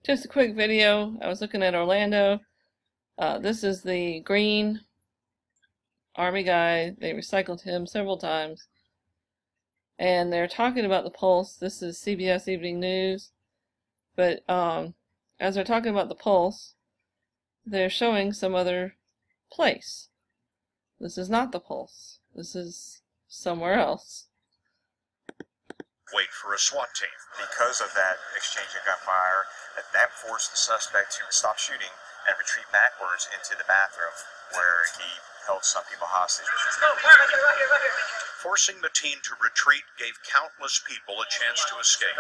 Just a quick video. I was looking at Orlando. This is the green army guy. They recycled him several times. And they're talking about the pulse. This is CBS Evening News. But as they're talking about the pulse, they're showing some other place. This is not the pulse. This is somewhere else. Wait for a SWAT team. Because of that exchange of gunfire, that forced the suspect to stop shooting and retreat backwards into the bathroom where he held some people hostage. Forcing Mateen to retreat gave countless people a chance to escape.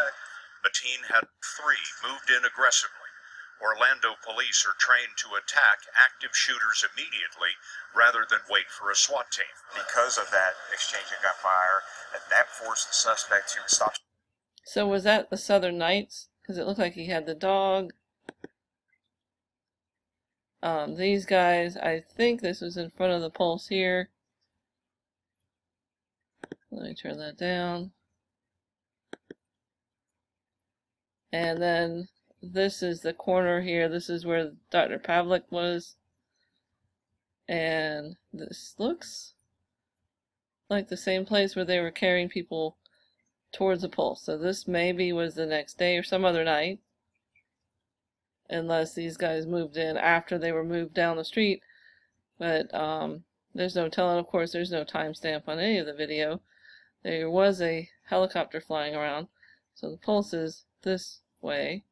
Mateen had 3 moved in aggressively. Orlando police are trained to attack active shooters immediately rather than wait for a SWAT team. Because of that exchange of gunfire, that forced the suspect to stop. So was that the Southern Knights? Because it looked like he had the dog. These guys, I think this was in front of the pulse here. Let me turn that down. And then this is the corner here. This is where Dr. Pavlik was. And this looks like the same place where they were carrying people towards the pulse. So this maybe was the next day or some other night. Unless these guys moved in after they were moved down the street. But there's no telling. Of course, there's no timestamp on any of the video. There was a helicopter flying around. So the pulse is this way.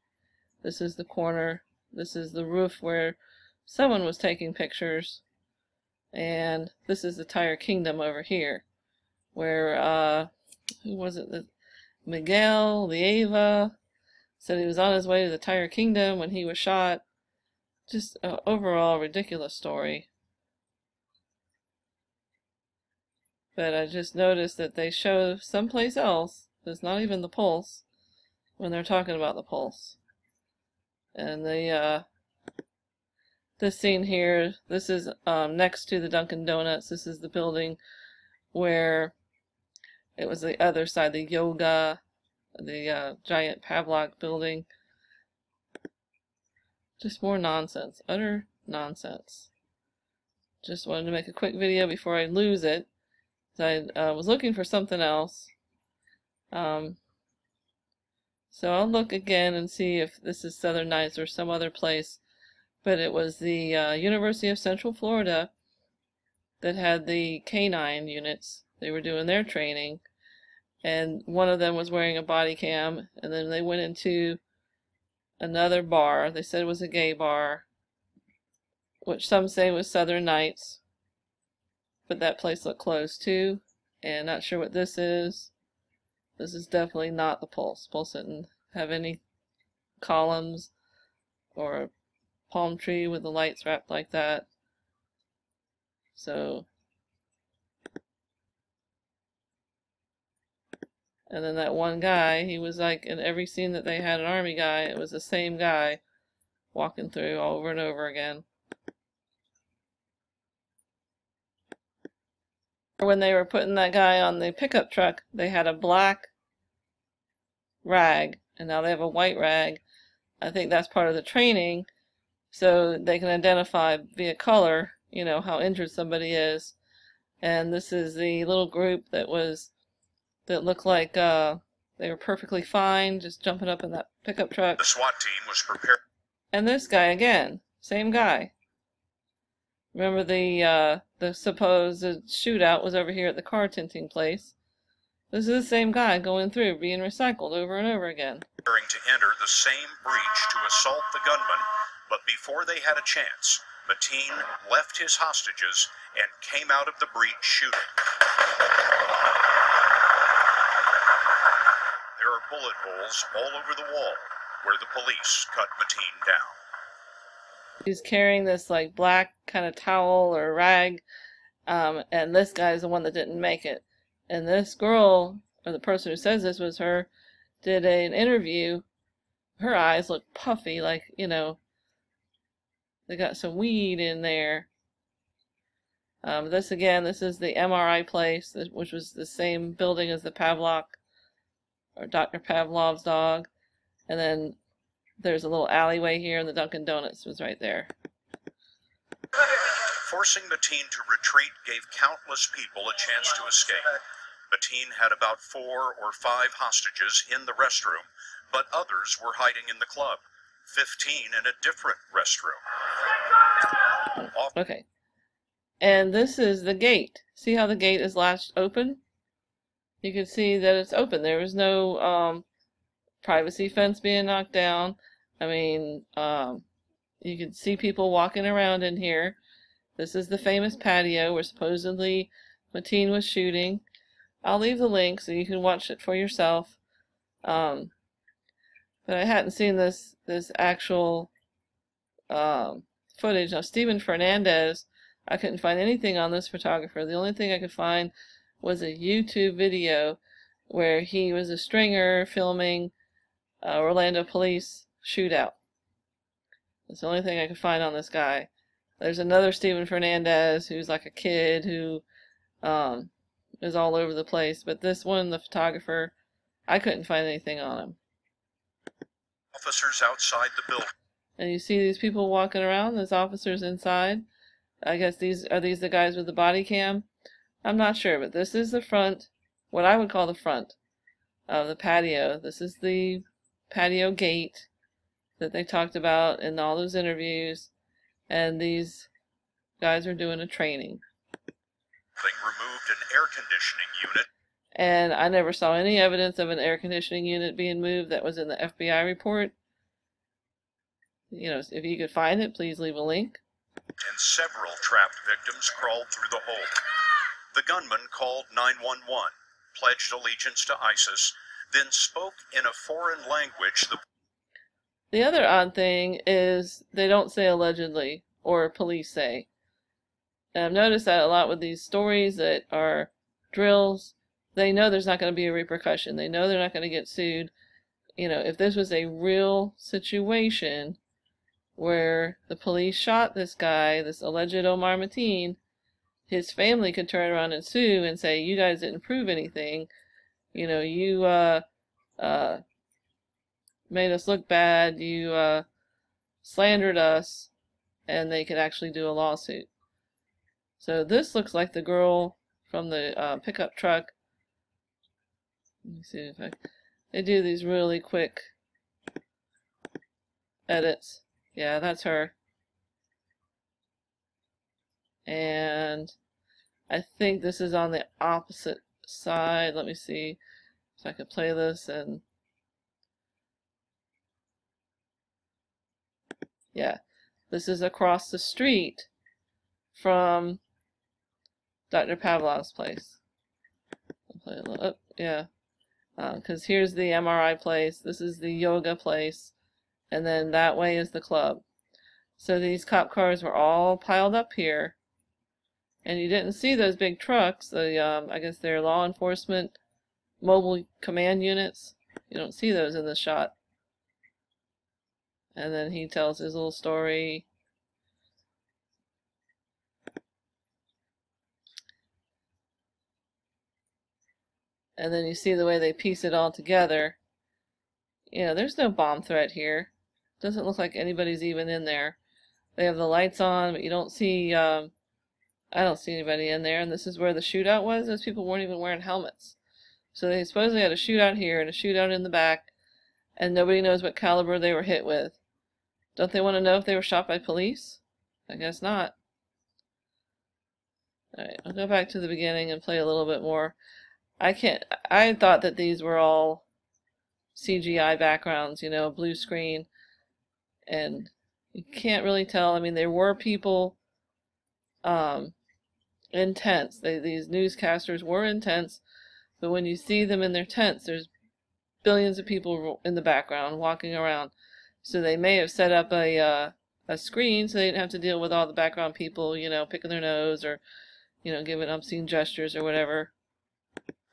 This is the corner. This is the roof where someone was taking pictures. And this is the Tire Kingdom over here. Where, who was it? Miguel, the Ava, said he was on his way to the Tire Kingdom when he was shot. Just an overall ridiculous story. But I just noticed that they show someplace else, that's not even the pulse, when they're talking about the pulse. And the this scene here, this is next to the Dunkin' Donuts. This is the building where it was the other side, the yoga, the giant Pavlik building. Just more nonsense, utter nonsense. Just wanted to make a quick video before I lose it. I was looking for something else. So I'll look again and see if this is Southern Knights or some other place. But it was the University of Central Florida that had the K-9 units. They were doing their training. And one of them was wearing a body cam. And then they went into another bar. They said it was a gay bar, which some say was Southern Knights. But that place looked closed too. And not sure what this is. This is definitely not the Pulse. Pulse didn't have any columns or a palm tree with the lights wrapped like that. So, and then that one guy, he was like in every scene that they had an army guy, it was the same guy walking through over and over again. When they were putting that guy on the pickup truck, they had a black rag, and now they have a white rag. I think that's part of the training, so they can identify via color, you know, how injured somebody is. And this is the little group that looked like they were perfectly fine, just jumping up in that pickup truck. The SWAT team was prepared. And this guy again, same guy. Remember the supposed shootout was over here at the car tinting place. This is the same guy going through, being recycled over and over again. To enter the same breach to assault the gunman, but before they had a chance, Mateen left his hostages and came out of the breach shooting. There are bullet holes all over the wall where the police cut Mateen down. He's carrying this like black kind of towel or rag, and this guy's the one that didn't make it. And this girl, or the person who says this was her, did an interview. Her eyes look puffy, like, you know, they got some weed in there. This again, this is the MRI place, which was the same building as the Pavlik, or Dr. Pavlov's dog. And then there's a little alleyway here, and the Dunkin' Donuts was right there. Forcing Mateen to retreat gave countless people a chance to escape. Mateen had about 4 or 5 hostages in the restroom, but others were hiding in the club. 15 in a different restroom. Okay. And this is the gate. See how the gate is latched open? You can see that it's open. There was no privacy fence being knocked down. I mean, you can see people walking around in here. This is the famous patio where supposedly Mateen was shooting. I'll leave the link so you can watch it for yourself. But I hadn't seen this actual footage. Now, Stephen Fernandez, I couldn't find anything on this photographer. The only thing I could find was a YouTube video where he was a stringer filming Orlando police shootout. That's the only thing I could find on this guy. There's another Stephen Fernandez who's like a kid who is all over the place, but this one, the photographer, I couldn't find anything on him. Officers outside the building. And you see these people walking around, there's officers inside. I guess these the guys with the body cam? I'm not sure, but this is the front, what I would call the front of the patio. This is the patio gate that they talked about in all those interviews, and these guys are doing a training. They removed an air conditioning unit. And I never saw any evidence of an air conditioning unit being moved. That was in the FBI report. You know, if you could find it, please leave a link. And several trapped victims crawled through the hole. The gunman called 911, pledged allegiance to ISIS, then spoke in a foreign language. The other odd thing is they don't say allegedly, or police say. And I've noticed that a lot with these stories that are drills. They know there's not going to be a repercussion. They know they're not going to get sued. You know, if this was a real situation where the police shot this guy, this alleged Omar Mateen, his family could turn around and sue and say, you guys didn't prove anything. You know, you made us look bad. You slandered us. And they could actually do a lawsuit. So this looks like the girl from the pickup truck. Let me see if they do these really quick edits. Yeah, that's her. And I think this is on the opposite side. Let me see if I can play this. And yeah, this is across the street from Dr. Pavlov's place. I'll play a little up, yeah. Because here's the MRI place, this is the yoga place, and then that way is the club. So these cop cars were all piled up here, and you didn't see those big trucks. I guess they're law enforcement mobile command units. You don't see those in the shot. And then he tells his little story. And then you see the way they piece it all together. You know, there's no bomb threat here. Doesn't look like anybody's even in there. They have the lights on, but you don't see, I don't see anybody in there. And this is where the shootout was. Those people weren't even wearing helmets. So they supposedly had a shootout here and a shootout in the back. And nobody knows what caliber they were hit with. Don't they want to know if they were shot by police? I guess not. Alright, I'll go back to the beginning and play a little bit more. I thought that these were all CGI backgrounds, you know, blue screen, and you can't really tell. I mean, there were people in tents. These newscasters were in tents, but when you see them in their tents, there's billions of people in the background walking around. So they may have set up a screen so they didn't have to deal with all the background people, you know, picking their nose or, you know, giving obscene gestures or whatever.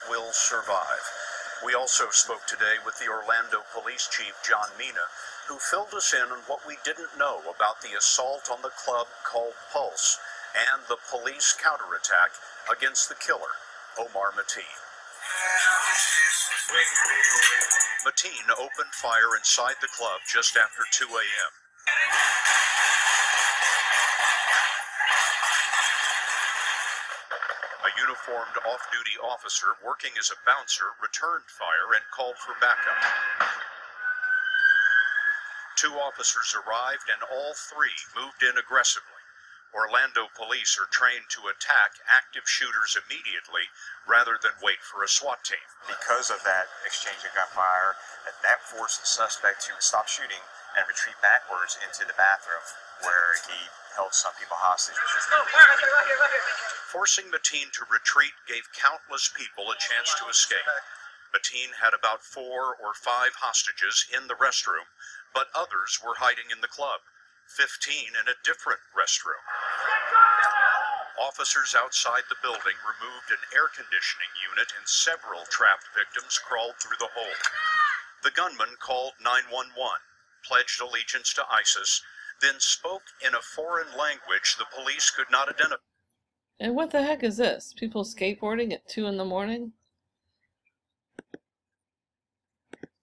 Will survive. We also spoke today with the Orlando Police Chief, John Mina, who filled us in on what we didn't know about the assault on the club called Pulse and the police counterattack against the killer, Omar Mateen. Mateen opened fire inside the club just after 2 a.m. A uniformed off-duty officer working as a bouncer returned fire and called for backup. 2 officers arrived and all 3 moved in aggressively. Orlando police are trained to attack active shooters immediately rather than wait for a SWAT team. Because of that exchange of gunfire, that forced the suspect to stop shooting and retreat backwards into the bathroom where he held some people hostage. Forcing Mateen to retreat gave countless people a chance to escape. Mateen had about 4 or 5 hostages in the restroom, but others were hiding in the club, 15 in a different restroom. Officers outside the building removed an air conditioning unit and several trapped victims crawled through the hole. The gunman called 911, pledged allegiance to ISIS, then spoke in a foreign language the police could not identify. And what the heck is this? People skateboarding at 2 in the morning?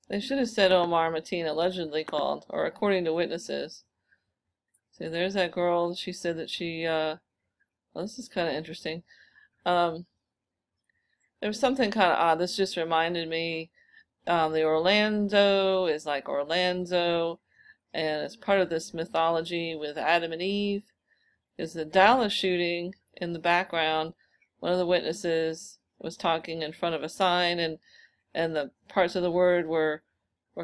They should have said Omar Mateen allegedly called, or according to witnesses. See, there's that girl. She said that she, well, this is kind of interesting. There was something kind of odd. This just reminded me, the Orlando is like Orlando, and it's part of this mythology with Adam and Eve. Is the Dallas shooting in the background. One of the witnesses was talking in front of a sign, and the parts of the word were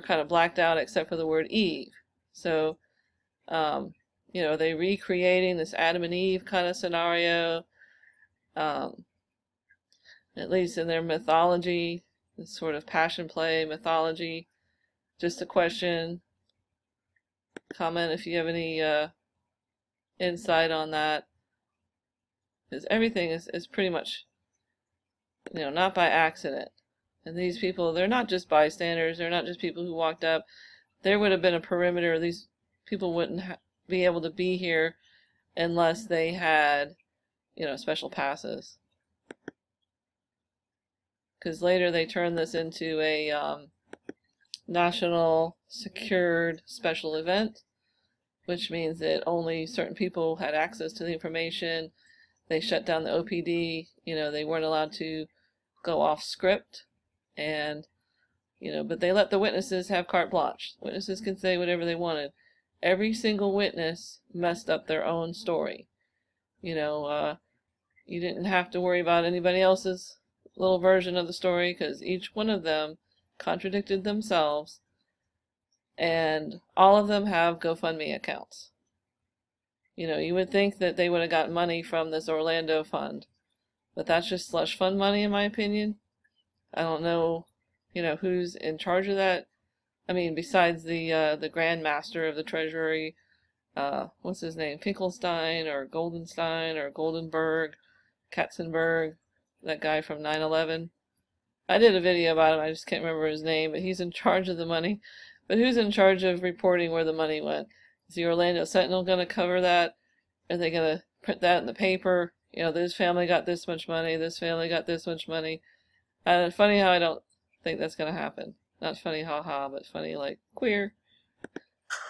kind of blacked out except for the word Eve. So, you know, they recreating this Adam and Eve kind of scenario, at least in their mythology, this sort of passion play mythology. Just a question, comment if you have any insight on that, because everything is pretty much, you know, not by accident. And these people, they're not just bystanders, they're not just people who walked up. There would have been a perimeter. These people wouldn't be able to be here unless they had, you know, special passes. Because later they turned this into a national secured special event, which means that only certain people had access to the information. They shut down the OPD. You know, they weren't allowed to go off script. And, you know, but they let the witnesses have carte blanche. Witnesses can say whatever they wanted. Every single witness messed up their own story. You know, you didn't have to worry about anybody else's little version of the story, because each one of them contradicted themselves, and all of them have GoFundMe accounts. You know, you would think that they would have gotten money from this Orlando fund, but that's just slush fund money, in my opinion. I don't know, you know, who's in charge of that. I mean, besides the Grand Master of the Treasury, what's his name, Finkelstein or Goldenstein or Goldenberg, Katzenberg, that guy from 9/11. I did a video about him, I just can't remember his name, but he's in charge of the money. But who's in charge of reporting where the money went? Is the Orlando Sentinel going to cover that? Are they going to print that in the paper? You know, this family got this much money, this family got this much money. Funny how I don't think that's going to happen. Not funny haha, but funny like queer.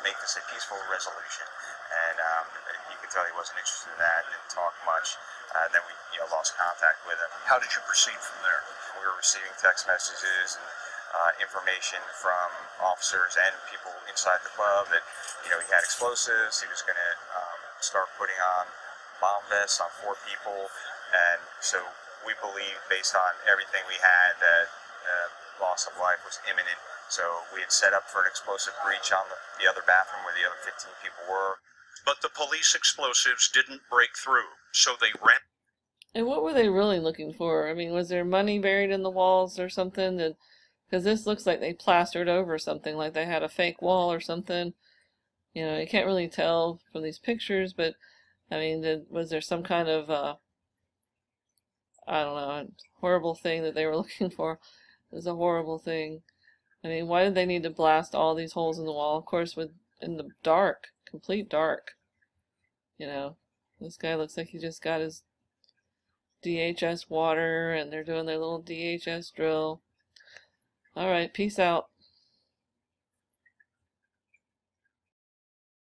Make this a peaceful resolution. And you could tell he wasn't interested in that, didn't talk much. Then we lost contact with him. How did you proceed from there? We were receiving text messages and information from officers and people inside the club that, he had explosives. He was going to start putting on bomb vests on 4 people. And so we believe, based on everything we had, that loss of life was imminent. So we had set up for an explosive breach on the other bathroom where the other 15 people were. But the police explosives didn't break through, so they ran. And what were they really looking for? I mean, was there money buried in the walls or something? Because this looks like they plastered over something, like they had a fake wall or something. You know, you can't really tell from these pictures, but, I mean, was there some kind of, I don't know, horrible thing that they were looking for? It was a horrible thing. I mean, why did they need to blast all these holes in the wall? Of course, in the dark, complete dark. You know, this guy looks like he just got his DHS water, and they're doing their little DHS drill. Alright, peace out.